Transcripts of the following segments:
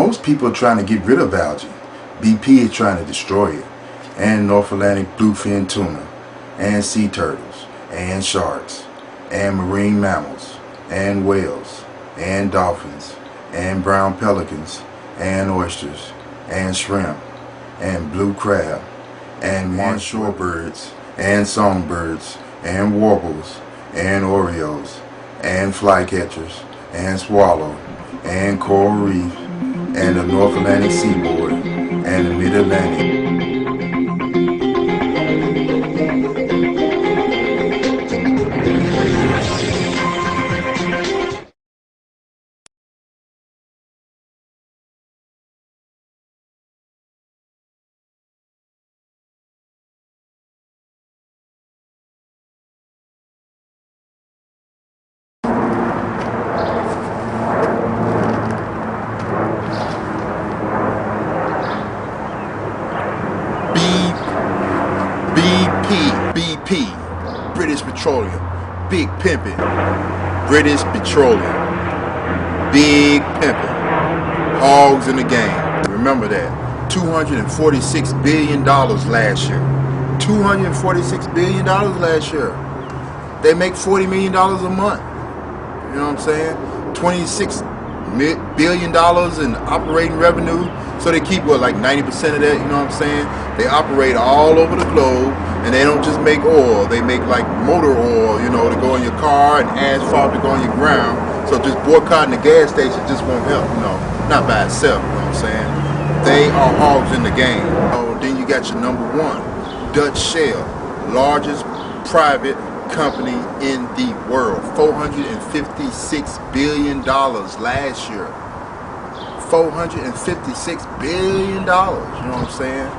Most people are trying to get rid of algae. BP is trying to destroy it. And North Atlantic bluefin tuna, and sea turtles, and sharks, and marine mammals, and whales, and dolphins, and brown pelicans, and oysters, and shrimp, and blue crab, and marsh shorebirds, and songbirds, and warbles, and orioles, and flycatchers, and swallow, and coral reef, and the North Atlantic seaboard, and the Mid-Atlantic. BP, British Petroleum, big pimpin'. British Petroleum, big pimpin'. Hogs in the game. Remember that. $246 billion last year. $246 billion last year. They make $40 million a month. You know what I'm saying? $26 billion in operating revenue. So they keep, what, like 90% of that, you know what I'm saying? They operate all over the globe, and they don't just make oil. They make like motor oil, you know, to go in your car, and asphalt to go on your ground. So just boycotting the gas station just won't help, you know, not by itself, you know what I'm saying? They are hogs in the game. Oh, then you got your number one, Dutch Shell, largest private company in the world. $456 billion last year. $456 billion, you know what I'm saying?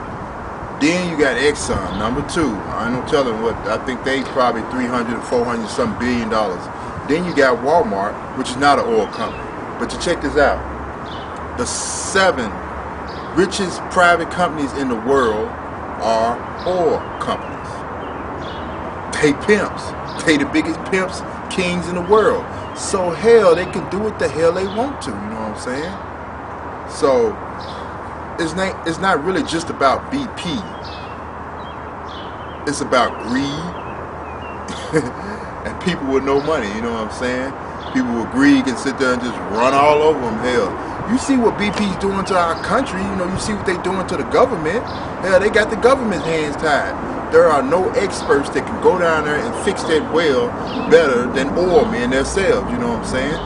Then you got Exxon, number two. I ain't no telling what, I think they probably 300 or 400 something billion dollars. Then you got Walmart, which is not an oil company. But you check this out. The 7 richest private companies in the world are oil companies. They pimps. They the biggest pimps, kings in the world. So hell, they can do what the hell they want to, you know what I'm saying? So it's not really just about BP. It's about greed and people with no money, you know what I'm saying? People with greed can sit there and just run all over them. Hell, you see what BP's doing to our country, you know, you see what they doing to the government. Hell, they got the government's hands tied. There are no experts that can go down there and fix that well better than oil men themselves, you know what I'm saying?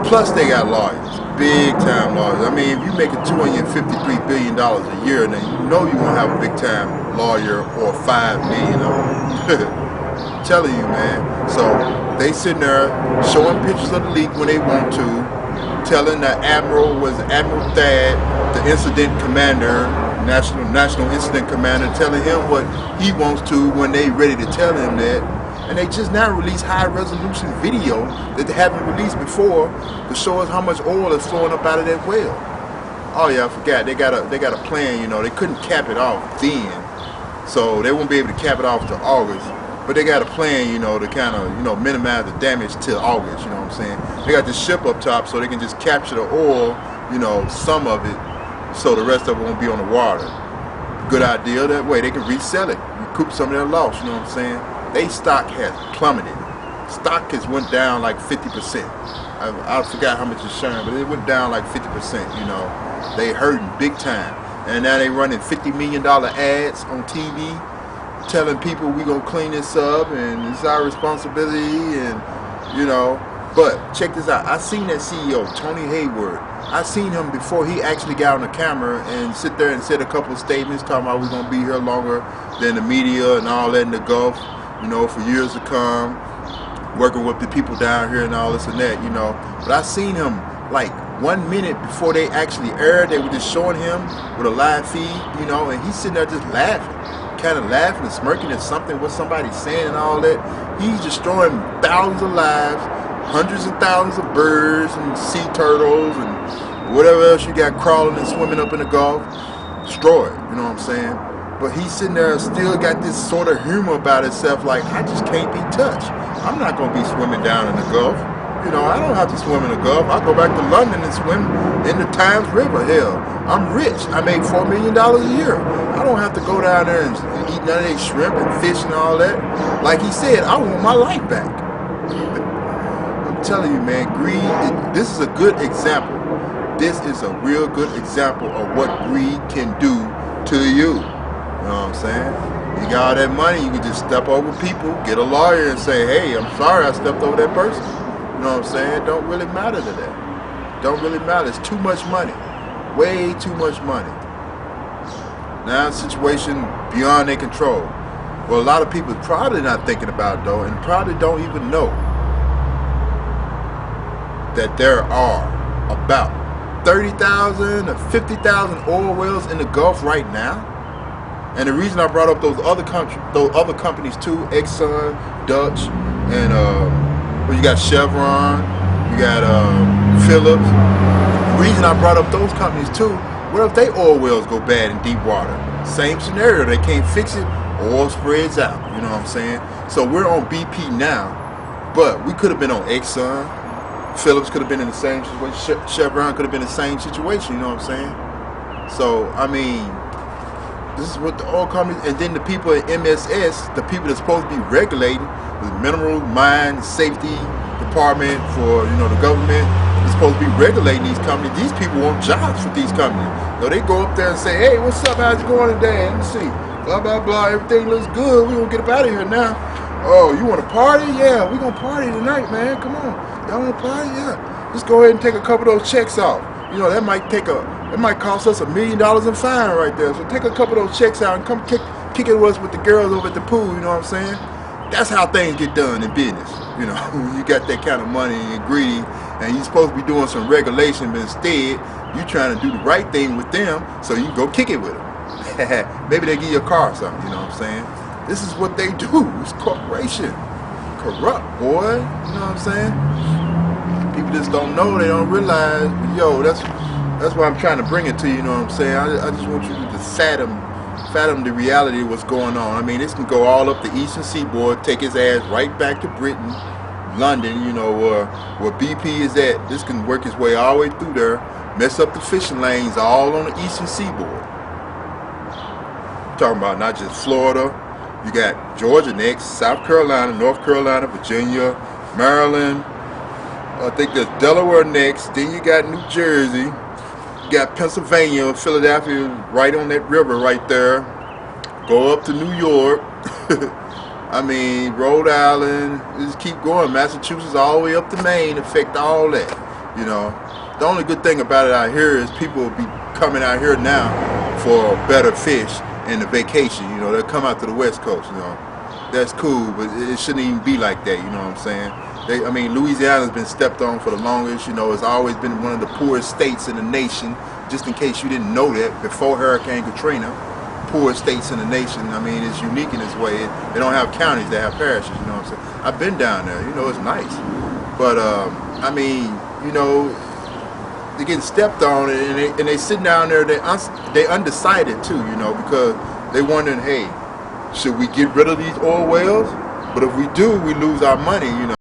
Plus they got lawyers, big time lawyers. I mean, if you're making $253 billion a year, then you know you're gonna have a big time lawyer or 5 million of them. Telling you, man. So they sitting there showing pictures of the leak when they want to, telling the Admiral Thad, the incident commander, national incident commander, telling him what he wants to when they ready to tell him that. And they just now released high resolution video that they haven't released before to show us how much oil is flowing up out of that well. Oh yeah, I forgot. They got a plan, you know. They couldn't cap it off then, so they won't be able to cap it off till August. But they got a plan, you know, to kind of, you know, minimize the damage till August. You know what I'm saying? They got this ship up top, so they can just capture the oil, you know, some of it, so the rest of it won't be on the water. Good idea. That way they can resell it, recoup some of their loss. You know what I'm saying? They stock has plummeted. Stock has went down like 50%. I forgot how much it's showing, but it went down like 50%, you know. They hurting big time. And now they running $50 million ads on TV telling people we gonna clean this up and it's our responsibility, and you know. But check this out. I seen that CEO, Tony Hayward. I seen him before he actually got on the camera and sit there and said a couple of statements talking about we're gonna be here longer than the media and all that in the Gulf, you know, for years to come, working with the people down here and all this and that, you know. But I seen him like 1 minute before they actually aired. They were just showing him with a live feed, you know, and he's sitting there just laughing, kind of laughing and smirking at something, what somebody's saying and all that. He's destroying thousands of lives, hundreds of thousands of birds and sea turtles and whatever else you got crawling and swimming up in the Gulf. Destroyed, you know what I'm saying? But he's sitting there still got this sort of humor about himself, like, I just can't be touched. I'm not going to be swimming down in the Gulf. You know, I don't have to swim in the Gulf. I go back to London and swim in the Thames River. Hell, I'm rich. I make $4 million a year. I don't have to go down there and eat none of that shrimp and fish and all that. Like he said, I want my life back. I'm telling you, man, greed, this is a good example. This is a real good example of what greed can do to you. You know what I'm saying? You got all that money, you can just step over people, get a lawyer and say, hey, I'm sorry I stepped over that person. You know what I'm saying? It don't really matter to that. Don't really matter. It's too much money. Way too much money. Now, situation beyond their control. Well, a lot of people probably not thinking about it, though, and probably don't even know that there are about 30,000 or 50,000 oil wells in the Gulf right now. And the reason I brought up those other companies too, Exxon, Dutch, and well, you got Chevron, you got Phillips. The reason I brought up those companies too, what if they oil wells go bad in deep water? Same scenario, they can't fix it, oil spreads out, you know what I'm saying? So we're on BP now, but we could have been on Exxon, Phillips could have been in the same situation, Chevron could have been in the same situation, you know what I'm saying? So, I mean, this is what the oil companies, and then the people at MSS, the people that's supposed to be regulating, the Mineral Mine Safety Department for, you know, the government, is supposed to be regulating these companies. These people want jobs for these companies. So they go up there and say, hey, what's up, how's it going today? Let me see, blah, blah, blah, everything looks good, we're going to get up out of here now. Oh, you want to party? Yeah, we're going to party tonight, man, come on. Y'all want to party? Yeah. Just go ahead and take a couple of those checks off. You know, that might cost us $1 million in fine right there. So take a couple of those checks out and come kick it with us with the girls over at the pool, you know what I'm saying? That's how things get done in business. You know, you got that kind of money and you're greedy and you're supposed to be doing some regulation, but instead you're trying to do the right thing with them so you can go kick it with them. Maybe they give you a car or something, you know what I'm saying? This is what they do. It's corporation. Corrupt, boy. You know what I'm saying? People just don't know, they don't realize. Yo, that's why I'm trying to bring it to you, you know what I'm saying? I just want you to fathom the reality of what's going on. I mean, this can go all up the eastern seaboard, take his ass right back to Britain, London, you know, where BP is at. This can work its way all the way through there, mess up the fishing lanes all on the eastern seaboard. I'm talking about not just Florida. You got Georgia next, South Carolina, North Carolina, Virginia, Maryland. I think there's Delaware next. Then you got New Jersey. You got Pennsylvania, Philadelphia, right on that river right there. Go up to New York. I mean, Rhode Island. Just keep going. Massachusetts all the way up to Maine. Affect all that. You know, the only good thing about it out here is people will be coming out here now for better fish and the vacation. You know, they'll come out to the West Coast. You know, that's cool, but it shouldn't even be like that. You know what I'm saying? I mean, Louisiana's been stepped on for the longest. You know, it's always been one of the poorest states in the nation. Just in case you didn't know that, before Hurricane Katrina, poorest states in the nation. I mean, it's unique in its way. They don't have counties; they have parishes. You know what I'm saying? I've been down there. You know, it's nice. But I mean, you know, they're getting stepped on, and they sitting down there. They undecided too. You know, because they wondering, hey, should we get rid of these oil wells? But if we do, we lose our money. You know.